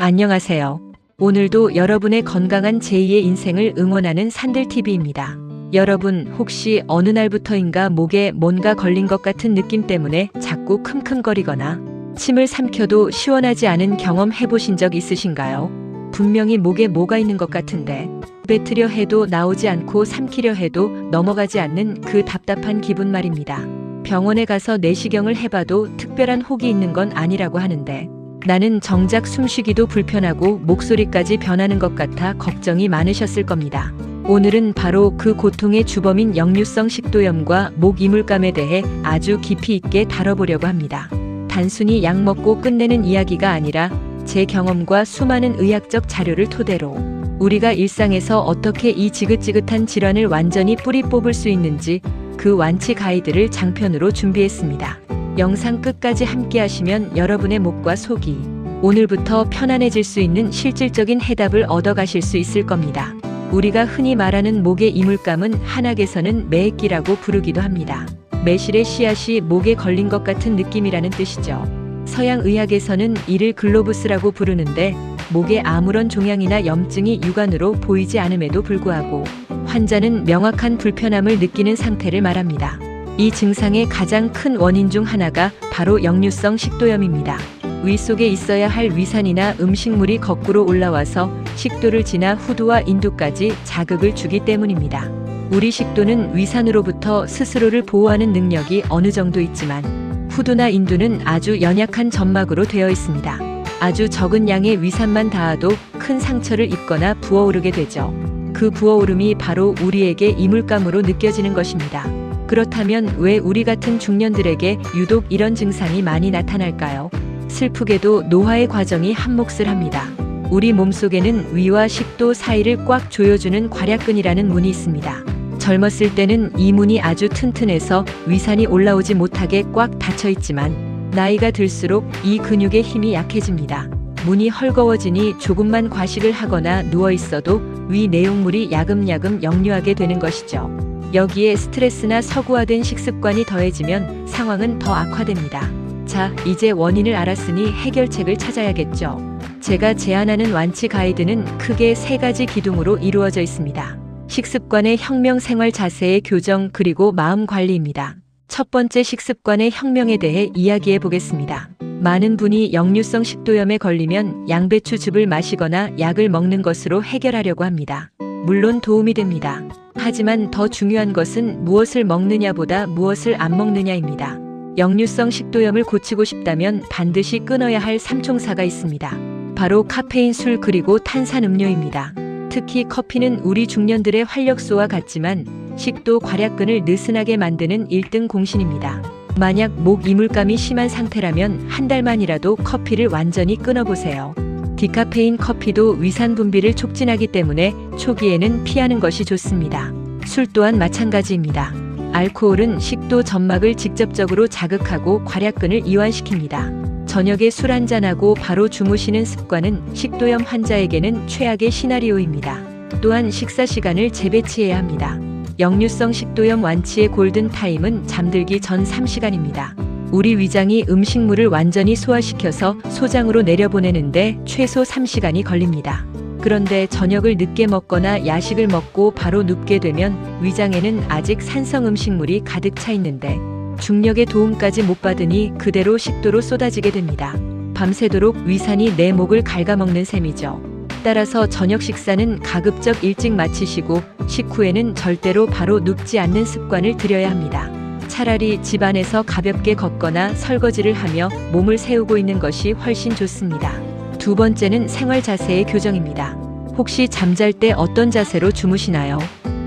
안녕하세요. 오늘도 여러분의 건강한 제2의 인생을 응원하는 산들TV입니다. 여러분, 혹시 어느 날부터인가 목에 뭔가 걸린 것 같은 느낌 때문에 자꾸 킁킁거리거나 침을 삼켜도 시원하지 않은 경험 해보신 적 있으신가요? 분명히 목에 뭐가 있는 것 같은데 뱉으려 해도 나오지 않고 삼키려 해도 넘어가지 않는 그 답답한 기분 말입니다. 병원에 가서 내시경을 해봐도 특별한 혹이 있는 건 아니라고 하는데 나는 정작 숨쉬기도 불편하고 목소리까지 변하는 것 같아 걱정이 많으셨을 겁니다. 오늘은 바로 그 고통의 주범인 역류성 식도염과 목 이물감에 대해 아주 깊이 있게 다뤄보려고 합니다. 단순히 약 먹고 끝내는 이야기가 아니라 제 경험과 수많은 의학적 자료를 토대로 우리가 일상에서 어떻게 이 지긋지긋한 질환을 완전히 뿌리 뽑을 수 있는지 그 완치 가이드를 장편으로 준비했습니다. 영상 끝까지 함께 하시면 여러분의 목과 속이 오늘부터 편안해질 수 있는 실질적인 해답을 얻어가실 수 있을 겁니다. 우리가 흔히 말하는 목의 이물감은 한학에서는 매액기라고 부르기도 합니다. 매실의 씨앗이 목에 걸린 것 같은 느낌이라는 뜻이죠. 서양 의학에서는 이를 글로부스라고 부르는데 목에 아무런 종양이나 염증이 육안으로 보이지 않음에도 불구하고 환자는 명확한 불편함을 느끼는 상태를 말합니다. 이 증상의 가장 큰 원인 중 하나가 바로 역류성 식도염입니다. 위 속에 있어야 할 위산이나 음식물이 거꾸로 올라와서 식도를 지나 후두와 인두까지 자극을 주기 때문입니다. 우리 식도는 위산으로부터 스스로를 보호하는 능력이 어느 정도 있지만 후두나 인두는 아주 연약한 점막으로 되어 있습니다. 아주 적은 양의 위산만 닿아도 큰 상처를 입거나 부어오르게 되죠. 그 부어오름이 바로 우리에게 이물감으로 느껴지는 것입니다. 그렇다면 왜 우리 같은 중년들에게 유독 이런 증상이 많이 나타날까요? 슬프게도 노화의 과정이 한몫을 합니다. 우리 몸속에는 위와 식도 사이를 꽉 조여주는 괄약근이라는 문이 있습니다. 젊었을 때는 이 문이 아주 튼튼해서 위산이 올라오지 못하게 꽉 닫혀 있지만 나이가 들수록 이 근육의 힘이 약해집니다. 문이 헐거워지니 조금만 과식을 하거나 누워 있어도 위 내용물이 야금야금 역류하게 되는 것이죠. 여기에 스트레스나 서구화된 식습관이 더해지면 상황은 더 악화됩니다. 자, 이제 원인을 알았으니 해결책을 찾아야겠죠. 제가 제안하는 완치 가이드는 크게 3가지 기둥으로 이루어져 있습니다. 식습관의 혁명, 생활 자세의 교정, 그리고 마음 관리입니다. 첫 번째, 식습관의 혁명에 대해 이야기해 보겠습니다. 많은 분이 역류성 식도염에 걸리면 양배추즙을 마시거나 약을 먹는 것으로 해결하려고 합니다. 물론 도움이 됩니다. 하지만 더 중요한 것은 무엇을 먹느냐보다 무엇을 안 먹느냐입니다. 역류성 식도염을 고치고 싶다면 반드시 끊어야 할 삼총사가 있습니다. 바로 카페인, 술, 그리고 탄산음료입니다. 특히 커피는 우리 중년들의 활력소와 같지만 식도 괄약근을 느슨하게 만드는 1등 공신입니다. 만약 목 이물감이 심한 상태라면 한 달만이라도 커피를 완전히 끊어보세요. 디카페인 커피도 위산 분비를 촉진하기 때문에 초기에는 피하는 것이 좋습니다. 술 또한 마찬가지입니다. 알코올은 식도 점막을 직접적으로 자극하고 괄약근을 이완시킵니다. 저녁에 술 한잔하고 바로 주무시는 습관은 식도염 환자에게는 최악의 시나리오입니다. 또한 식사 시간을 재배치해야 합니다. 역류성 식도염 완치의 골든타임은 잠들기 전 3시간입니다. 우리 위장이 음식물을 완전히 소화시켜서 소장으로 내려보내는데 최소 3시간이 걸립니다. 그런데 저녁을 늦게 먹거나 야식을 먹고 바로 눕게 되면 위장에는 아직 산성 음식물이 가득 차 있는데 중력의 도움까지 못 받으니 그대로 식도로 쏟아지게 됩니다. 밤새도록 위산이 내 목을 갉아먹는 셈이죠. 따라서 저녁 식사는 가급적 일찍 마치시고 식후에는 절대로 바로 눕지 않는 습관을 들여야 합니다. 차라리 집안에서 가볍게 걷거나 설거지를 하며 몸을 세우고 있는 것이 훨씬 좋습니다. 두 번째는 생활 자세의 교정입니다. 혹시 잠잘 때 어떤 자세로 주무시나요?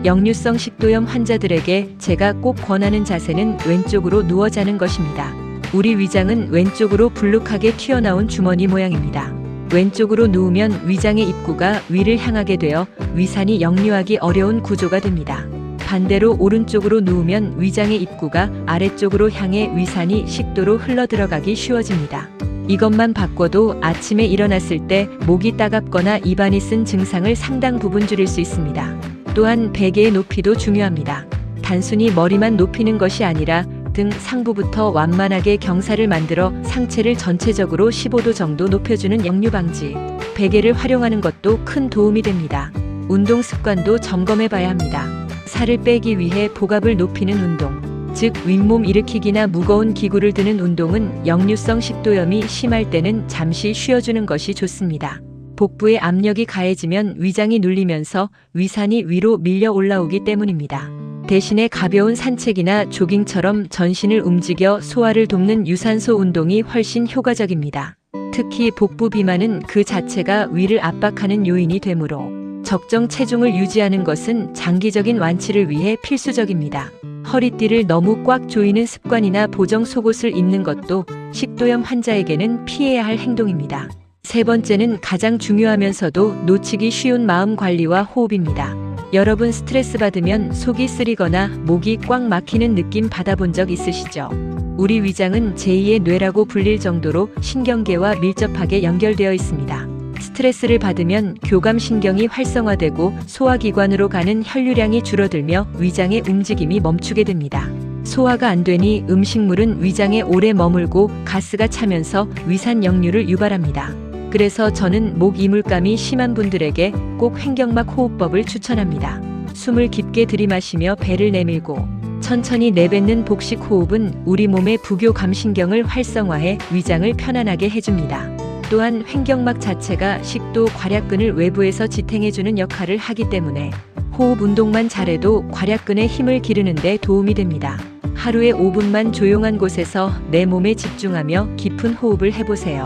역류성 식도염 환자들에게 제가 꼭 권하는 자세는 왼쪽으로 누워 자는 것입니다. 우리 위장은 왼쪽으로 불룩하게 튀어나온 주머니 모양입니다. 왼쪽으로 누우면 위장의 입구가 위를 향하게 되어 위산이 역류하기 어려운 구조가 됩니다. 반대로 오른쪽으로 누우면 위장의 입구가 아래쪽으로 향해 위산이 식도로 흘러들어가기 쉬워집니다. 이것만 바꿔도 아침에 일어났을 때 목이 따갑거나 입안이 쓴 증상을 상당 부분 줄일 수 있습니다. 또한 베개의 높이도 중요합니다. 단순히 머리만 높이는 것이 아니라 등 상부부터 완만하게 경사를 만들어 상체를 전체적으로 15도 정도 높여주는 역류 방지, 베개를 활용하는 것도 큰 도움이 됩니다. 운동 습관도 점검해 봐야 합니다. 살을 빼기 위해 복압을 높이는 운동, 즉 윗몸 일으키기나 무거운 기구를 드는 운동은 역류성 식도염이 심할 때는 잠시 쉬어주는 것이 좋습니다. 복부에 압력이 가해지면 위장이 눌리면서 위산이 위로 밀려 올라오기 때문입니다. 대신에 가벼운 산책이나 조깅처럼 전신을 움직여 소화를 돕는 유산소 운동이 훨씬 효과적입니다. 특히 복부 비만은 그 자체가 위를 압박하는 요인이 되므로 적정 체중을 유지하는 것은 장기적인 완치를 위해 필수적입니다. 허리띠를 너무 꽉 조이는 습관이나 보정 속옷을 입는 것도 식도염 환자에게는 피해야 할 행동입니다. 세 번째는 가장 중요하면서도 놓치기 쉬운 마음 관리와 호흡입니다. 여러분 스트레스 받으면 속이 쓰리거나 목이 꽉 막히는 느낌 받아본 적 있으시죠? 우리 위장은 제2의 뇌라고 불릴 정도로 신경계와 밀접하게 연결되어 있습니다. 스트레스를 받으면 교감신경이 활성화되고 소화기관으로 가는 혈류량이 줄어들며 위장의 움직임이 멈추게 됩니다. 소화가 안 되니 음식물은 위장에 오래 머물고 가스가 차면서 위산 역류를 유발합니다. 그래서 저는 목 이물감이 심한 분들에게 꼭 횡격막 호흡법을 추천합니다. 숨을 깊게 들이마시며 배를 내밀고 천천히 내뱉는 복식 호흡은 우리 몸의 부교감신경을 활성화해 위장을 편안하게 해줍니다. 또한 횡격막 자체가 식도 괄약근을 외부에서 지탱해주는 역할을 하기 때문에 호흡 운동만 잘해도 괄약근의 힘을 기르는 데 도움이 됩니다. 하루에 5분만 조용한 곳에서 내 몸에 집중하며 깊은 호흡을 해보세요.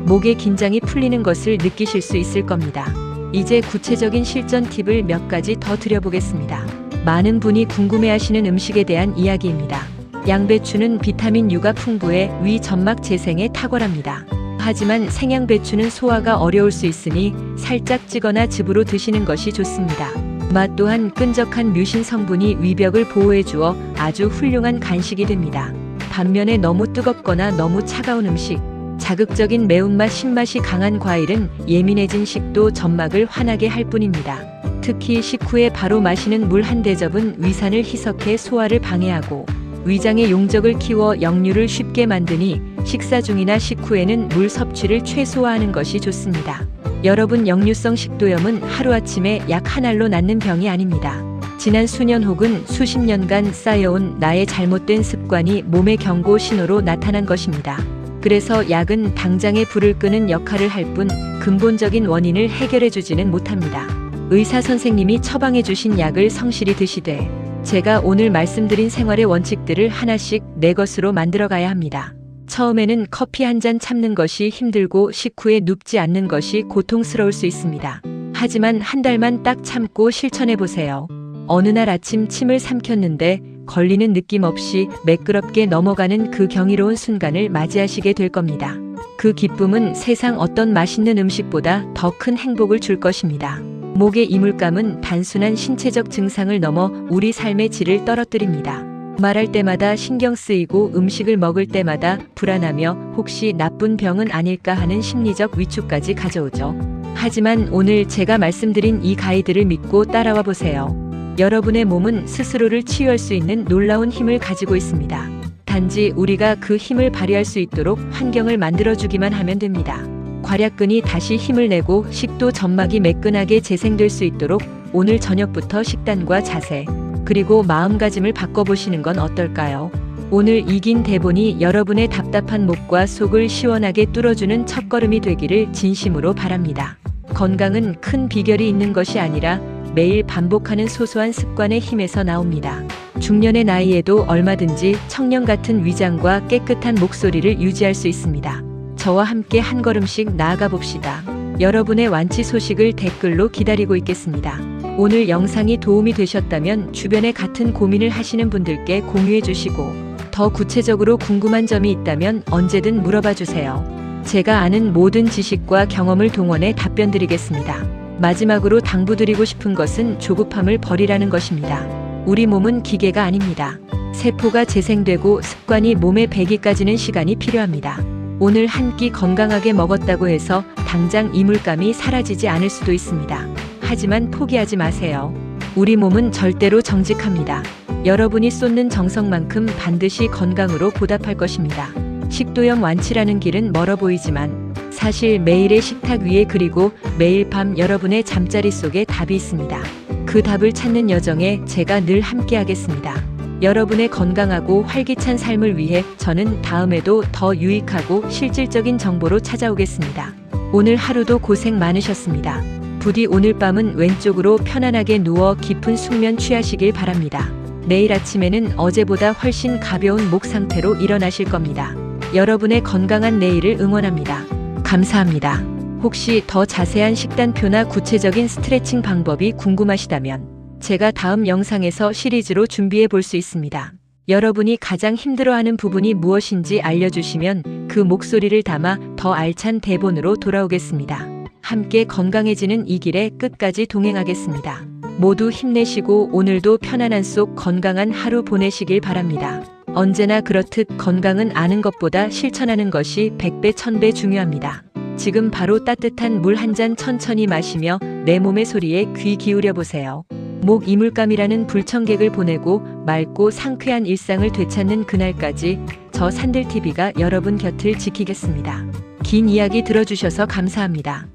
목의 긴장이 풀리는 것을 느끼실 수 있을 겁니다. 이제 구체적인 실전 팁을 몇 가지 더 드려보겠습니다. 많은 분이 궁금해하시는 음식에 대한 이야기입니다. 양배추는 비타민 U가 풍부해 위 점막 재생에 탁월합니다. 하지만 생양배추는 소화가 어려울 수 있으니 살짝 찌거나 즙으로 드시는 것이 좋습니다. 맛 또한 끈적한 뮤신 성분이 위벽을 보호해 주어 아주 훌륭한 간식이 됩니다. 반면에 너무 뜨겁거나 너무 차가운 음식, 자극적인 매운맛, 신맛이 강한 과일은 예민해진 식도 점막을 화나게 할 뿐입니다. 특히 식후에 바로 마시는 물 한 대접은 위산을 희석해 소화를 방해하고 위장의 용적을 키워 역류를 쉽게 만드니 식사 중이나 식후에는 물 섭취를 최소화하는 것이 좋습니다. 여러분, 역류성 식도염은 하루아침에 약 한 알로 낫는 병이 아닙니다. 지난 수년 혹은 수십 년간 쌓여온 나의 잘못된 습관이 몸의 경고 신호로 나타난 것입니다. 그래서 약은 당장에 불을 끄는 역할을 할 뿐 근본적인 원인을 해결해 주지는 못합니다. 의사 선생님이 처방해 주신 약을 성실히 드시되 제가 오늘 말씀드린 생활의 원칙들을 하나씩 내 것으로 만들어 가야 합니다. 처음에는 커피 한 잔 참는 것이 힘들고 식후에 눕지 않는 것이 고통스러울 수 있습니다. 하지만 한 달만 딱 참고 실천해 보세요. 어느 날 아침 침을 삼켰는데 걸리는 느낌 없이 매끄럽게 넘어가는 그 경이로운 순간을 맞이하시게 될 겁니다. 그 기쁨은 세상 어떤 맛있는 음식보다 더 큰 행복을 줄 것입니다. 목의 이물감은 단순한 신체적 증상을 넘어 우리 삶의 질을 떨어뜨립니다. 말할 때마다 신경 쓰이고 음식을 먹을 때마다 불안하며 혹시 나쁜 병은 아닐까 하는 심리적 위축까지 가져오죠. 하지만 오늘 제가 말씀드린 이 가이드를 믿고 따라와 보세요. 여러분의 몸은 스스로를 치유할 수 있는 놀라운 힘을 가지고 있습니다. 단지 우리가 그 힘을 발휘할 수 있도록 환경을 만들어주기만 하면 됩니다. 괄약근이 다시 힘을 내고 식도 점막이 매끈하게 재생될 수 있도록 오늘 저녁부터 식단과 자세, 그리고 마음가짐을 바꿔보시는 건 어떨까요? 오늘 이 긴 대본이 여러분의 답답한 목과 속을 시원하게 뚫어주는 첫걸음이 되기를 진심으로 바랍니다. 건강은 큰 비결이 있는 것이 아니라 매일 반복하는 소소한 습관의 힘에서 나옵니다. 중년의 나이에도 얼마든지 청년 같은 위장과 깨끗한 목소리를 유지할 수 있습니다. 저와 함께 한 걸음씩 나아가 봅시다. 여러분의 완치 소식을 댓글로 기다리고 있겠습니다. 오늘 영상이 도움이 되셨다면 주변에 같은 고민을 하시는 분들께 공유해 주시고 더 구체적으로 궁금한 점이 있다면 언제든 물어봐 주세요. 제가 아는 모든 지식과 경험을 동원해 답변 드리겠습니다. 마지막으로 당부드리고 싶은 것은 조급함을 버리라는 것입니다. 우리 몸은 기계가 아닙니다. 세포가 재생되고 습관이 몸에 배기까지는 시간이 필요합니다. 오늘 한 끼 건강하게 먹었다고 해서 당장 이물감이 사라지지 않을 수도 있습니다. 하지만 포기하지 마세요. 우리 몸은 절대로 정직합니다. 여러분이 쏟는 정성만큼 반드시 건강으로 보답할 것입니다. 식도염 완치라는 길은 멀어 보이지만 사실 매일의 식탁 위에 그리고 매일 밤 여러분의 잠자리 속에 답이 있습니다. 그 답을 찾는 여정에 제가 늘 함께하겠습니다. 여러분의 건강하고 활기찬 삶을 위해 저는 다음에도 더 유익하고 실질적인 정보로 찾아오겠습니다. 오늘 하루도 고생 많으셨습니다. 부디 오늘 밤은 왼쪽으로 편안하게 누워 깊은 숙면 취하시길 바랍니다. 내일 아침에는 어제보다 훨씬 가벼운 목 상태로 일어나실 겁니다. 여러분의 건강한 내일을 응원합니다. 감사합니다. 혹시 더 자세한 식단표나 구체적인 스트레칭 방법이 궁금하시다면 제가 다음 영상에서 시리즈로 준비해 볼 수 있습니다. 여러분이 가장 힘들어하는 부분이 무엇인지 알려주시면 그 목소리를 담아 더 알찬 대본으로 돌아오겠습니다. 함께 건강해지는 이 길에 끝까지 동행하겠습니다. 모두 힘내시고 오늘도 편안한 속 건강한 하루 보내시길 바랍니다. 언제나 그렇듯 건강은 아는 것보다 실천하는 것이 100배 1000배 중요합니다. 지금 바로 따뜻한 물 한 잔 천천히 마시며 내 몸의 소리에 귀 기울여 보세요. 목 이물감이라는 불청객을 보내고 맑고 상쾌한 일상을 되찾는 그날까지 저 산들TV가 여러분 곁을 지키겠습니다. 긴 이야기 들어주셔서 감사합니다.